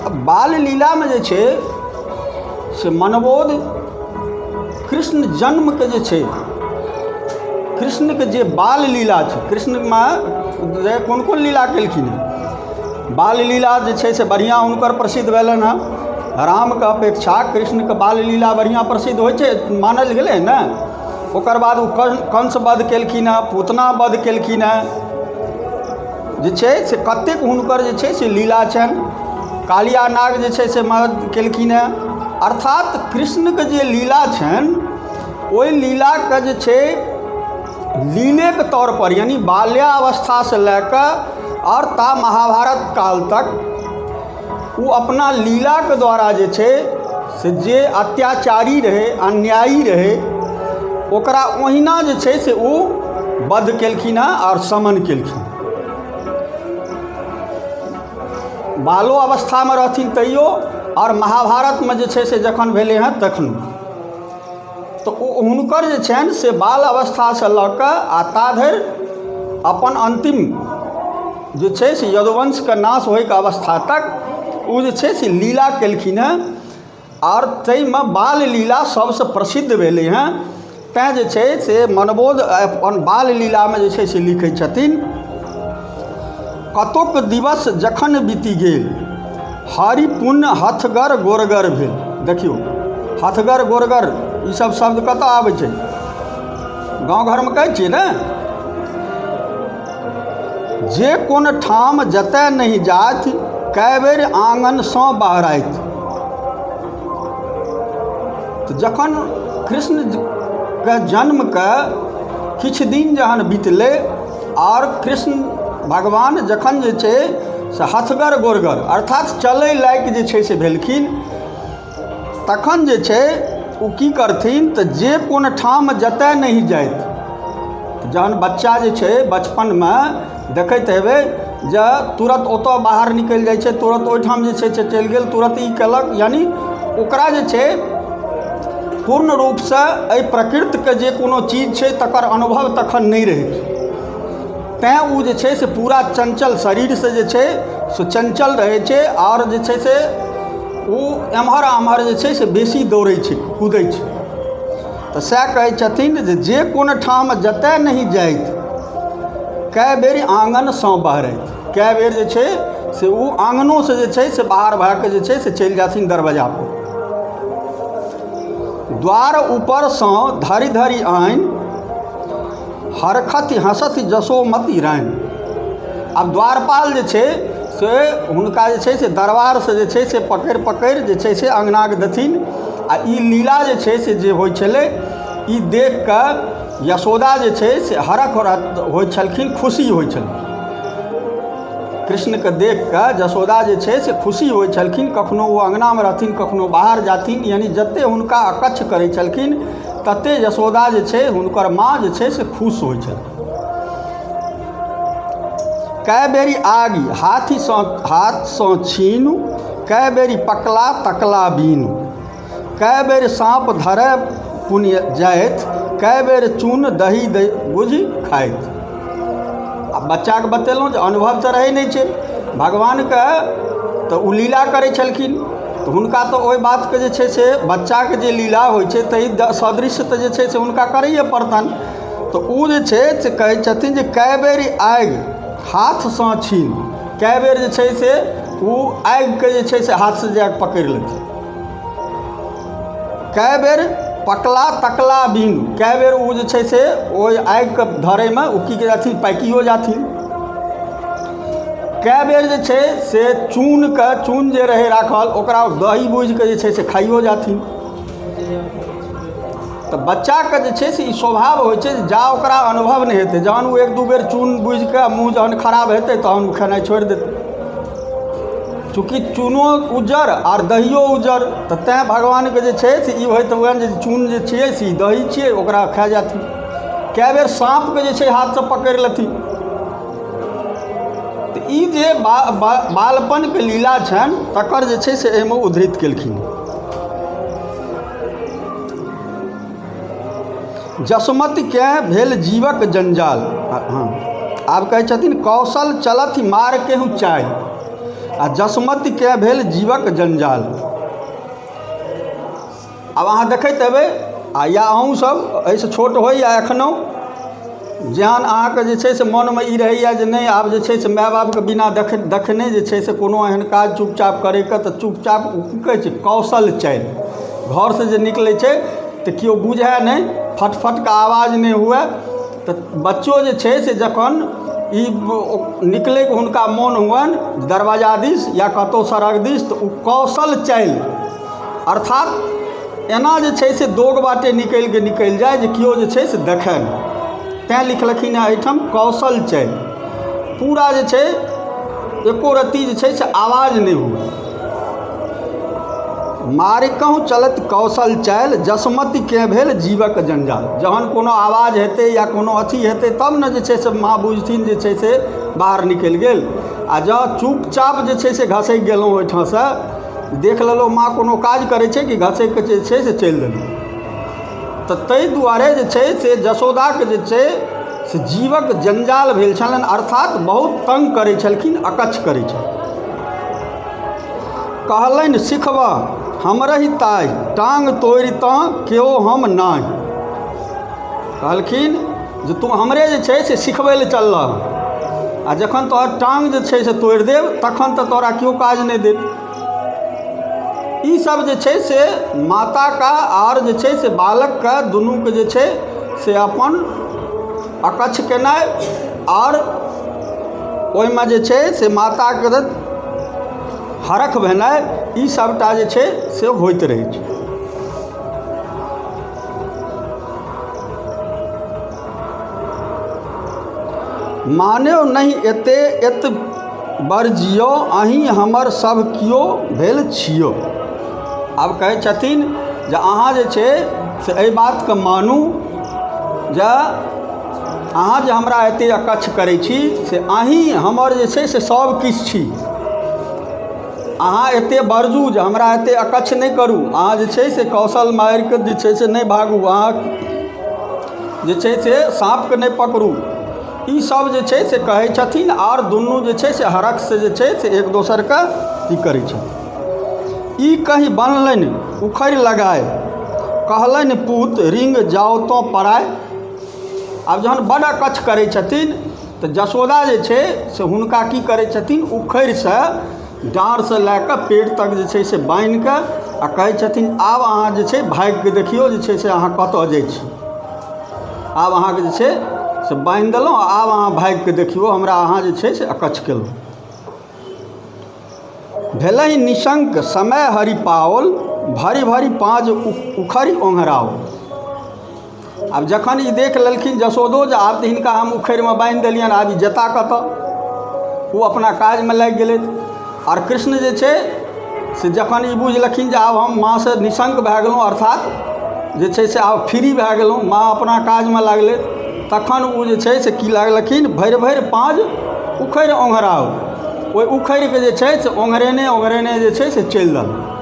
बाल लीला में जे छै से मनबोध कृष्ण जन्म के जे छै, कृष्ण के जे बाल लीला छै, कृष्ण में कोन कोन लीला केलखिन हँ, बाल लीला जे छै से बढ़िया हुनकर प्रसिद्ध भेलनि हँ। राम के अपेक्षा कृष्ण के बाल लीला बढ़िया प्रसिद्ध होइ छै मानल गेलै ने। ओकर बाद ओ कंस वध केलखिन हँ, पूतना वध केलखिन हँ, जे छै से कतेक हुनकर जे छै से लीला छनि। कालिया नाग जे छै से वध केलखिन हँ। अर्थात कृष्ण के जे लीला छनि ओहि लीला के जे छै लीले के तौर पर, यानी बाल्यावस्था से लेकर और ता महाभारत काल तक वो अपना लीला के द्वारा जे छै से जे अत्याचारी रहे, अन्यायी रहे, ओकरा ओहिना जे छै से वो वध केलखिन हँ और समन केलखिन। बालो अवस्था में रहथिन तैयो, और महाभारत में जे छै से जखन भेले हैं तखन, तो हुनकर जे छनि से बाल अवस्था से लऽ कऽ आ ता धरि अपन अंतिम जे छै से यदुवंश के नाश होइके अवस्था तक ओ जे छै से लीला केलखिन हँ। और ताहिमे बाल लीला सबसे प्रसिद्ध भेलै हँ। तैँ जे छै से मनबोध अपन बाल लीला में जे छै से लिखै छथिन, कतोक दिवस जखन बीति गेल, हरि पुण्य हथगर गोरगर भेल। देखियौ हथगर गोरगर ई सब शब्द कतऽ आबै छै, गाँव घरमे कहै छियै ने। जे कोन ठाम जतय नहीं जात, कै बेर आंगनसँ बहराइत। तो जखन कृष्ण के जन्म के किछु दिन जहन बीतलै और कृष्ण भगवान जखन जे छै से हथगर गोरगर अर्थात चलै लायक जे छै से भेलखिन, तखन जे छै ओ की करथिन तऽ जे कोन ठाम जतय नहीं जाइत। जहन बच्चा जे छै बचपन में देखैत हेबै जे तुरंत ओतऽ बाहर निकलि जाइ छै, तुरंत ओहिठाम जे छै से चलि गेल, तुरंत ई केलक, यानी ओकरा जे छै पूर्ण रूप से एहि प्रकृति के जे कोनो चीज छै तकर अनुभव तखन नहीं रहै। तैँ ओ जे छै से पूरा चंचल शरीर से जे छै से चंचल रहै छै और जे छै से ओ एम्हर आम्हर जे छै से बेसी दौड़ै छै, कूदै छै। तऽ सएह कहै छथिन जे कोन ठाम जतय नहीं जाइत, कै बेर आंगनसँ बहरैत। कै बेर जे छै से ओ आंगनों से जे छै से बाहर भए कऽ जे छै से चलि जाथिन दरवाजा पर। द्वार ऊपरसँ धरि धरि आइन, हरखति हंसति जसोमति राइन। आब द्वारपाल जे छै से हुनका जे छै से दरबार से जे छै से पकड़ि पकड़ि जे छै से अंगनाक देथिन। आ ई लीला जे छै से जे होइ छलै, ई देख कऽ यशोदा जे छै से हरख होइ छलखिन, खुशी होइ छलखिन। कृष्णके देख कऽ यशोदा जे छै से खुशी होइ छलखिन। कखनो वो अंगनामे रहथिन, कखनो बाहर जाथिन, यानी जते हुनका अकच्छ करै छलखिन तते यशोदा जे छै हुनकर माँ जे छै से खुश होइ छलखिन। कै बेरी आगि हाथसँ छीनु, कै बेरी पकला तकला बीनु। कै बेर साँप धरय पुण्य जाइत, कै बेर चून दही बुझि खाइत। आ बच्चाके बतेलहुँ जे अनुभव तऽ रहै नहि छै भगवानके, तऽ ओ लीला करै छलखिन। तऽ हुनका तऽ ओहि बातके जे छै से बच्चाके जे लीला होइ छै ताहि सदृश तऽ जे छै से हुनका करैए पड़तनि। तऽ ओ जे छै से कहै छथिन जे कै बेर आगि हाथसँ छीन, कै बेर जे छै से ओ आगिके जे छै से हाथसँ जाकऽ पकड़ि लेथिन। कै बेर पकला तकला बीनु, कै बेर ओ जे छै से ओहि आगिके धरैमे ओ की जाथिन, पाकियो जाथिन। कै बेर जे छै से चून जे रहै राखल ओकरा दही बुझिके जे छै से खाइयो जाथिन। तऽ बच्चाके जे छै से ई स्वभाव होइ छै, जा ओकरा अनुभव नहि हेतै, जहन ओ एक दू बेर चून बुझिके मुँह जहन खराब हेतै तहन ओ खेनाइ छोड़ि देतै। चूँकि चूनो उज्जर और दहियो उज्जर, तऽ तैँ भगवानके जे छै से ई होइत हुए जे चून जे छियै से दही छियै, ओकरा खा जाथिन। कै बेर साँपके जे छै हाथसँ पकड़ि लेथिन। तऽ ई जे बालपनके लीला छनि तकर जे छै से एहिमे उद्धृत केलखिन। जसमतिके भेल जीवक जंजाल। हाँ, आब कहै छथिन कौशल चलत मार केहू चाय, आ जसमतिके भेल जीवक जंजाल। आब अहाँ देखैत हेबै आ या अहूँ सब एहिसँ छोट होइ या एखनहु जेहन अहाँके जे छै से मोनमे ई रहैए जे नहि आब जे छै से माय बापके बिना देखने जे छै से कोनो एहन काज चुपचाप करैके, तऽ चुपचाप की कहै छै कौशल चालि घरसँ जे निकलै छै तऽ केओ बुझै नहि, फटफटके आवाज नहि हुए। तऽ बच्चो जे छै से जखन ई निकलैके हुनका मोन हुअनि दरवाजा दिस या कतहु सड़क दिस, तऽ ओ कौशल चालि अर्थात एना जे छै से दोग बाटे निकलि जाइ जे केओ जे छै से देखै नहि। तैँ लिखलखिन हेँ एहिठाम कौशल चालि, पूरा जे छै एको रत्ती जे छै से आवाज नहि हुए। मारिकहु चलत कौशल चालि, जसमतिके भेल जीवक जंजाल। जहन कोनो आवाज हेतै या कोनो अथी हेतै तब ने जे छै से माँ बुझथिन जे छै से बाहर निकलि गेल। आ जँ चुपचाप जे छै से घसकि गेलहुँ ओहिठामसँ, देख लेलहुँ माँ कोनो काज करै छै कि घसकि जे छै से चलि देलहुँ। तऽ ताहि दुआरे जे छै से जशोदाके जे छै से जीवक जंजाल भेल छलनि, अर्थात बहुत तंग करै छलखिन, अकच्छ करै छलखिन। कहलनि सिखबह हमरहि ताहि, टाँग तोड़ितऽ केओ हम नहि। कहलखिन जे तू हमरे जे छै से सिखबै लए चललह, आ जखन तोहर टाँग जे छै से तोड़ि देब तखन तऽ तोरा केओ काज नहि देत। ई सब जे छै से माताके आओर जे छै से बालकके दुनूके जे छै से अपन अकच्छ केनाइ आओर ओहिमे जे छै से माताके हरख भेनाइ, ई सबटा जे छै से होइत रहै छै। मानेओ नहि एत बरजियो, अहीँ हमर सब किओ भेल छियो। आब कहै छथिन जे अहाँ जे छै से एहि बातके मानू जे अहाँ जे हमरा एतेक अकच्छ करै छी से अहीँ हमर जे छै से सब किछु छी। अहाँ एतेक बरजू जे हमरा एतेक अकच्छ नहि करू, अहाँ जे छै से कौशल मारिके जे छै से नहि भागू, अहाँ जे छै से साँपके नहि पकड़ू। ई सब जे छै से कहै छथिन, आओर दुनू जे छै से हरखसँ जे छै से एक दोसरके ई करै छथिन। ई कहीं बनलनि उखड़ि लगाए, कहलनि पूत रिंग जाओ तो पराए। आब जहन बड़ अकच्छ करै छथिन तऽ जशोदा जे छै से हुनका की करै छथिन, उखड़िसँ डाँरसँ लए कऽ पेट तक जे छै से बान्हिके आ कहै छथिन आब अहाँ जे छै भागिके देखियौ जे छै से अहाँ कतऽ जाइ छी। आब अहाँके जे छै से बान्हि देलहुँ, आब अहाँ भागिके देखियौ हमरा अहाँ जे छै से अकच्छ केलहुँ। भेलहि निशंक समय हरि पाओल, भरी भरी पाँज उखड़ि ओंघराओ। आब जखन ई देख लेलखिन जशोदो जे आब तऽ हिनका हम उखड़िमे बान्हि देलियनि, आब ई जेता कतऽ, ओ अपना काजमे लागि गेलथि। आओर कृष्ण जे छै से जखन ई बुझलखिन जे आब हम माँसँ निशंक भए गेलहुँ, अर्थात जे छै से आब फ्री भए गेलहुँ, माँ अपना काजमे लागलथि, तखन ओ जे छै से की लागलखिन, भरि भरि पाँज उखड़ि ओंघराओ। ओहि उखड़िके जे छै से ओंघरेने जे छै से चलि देलक।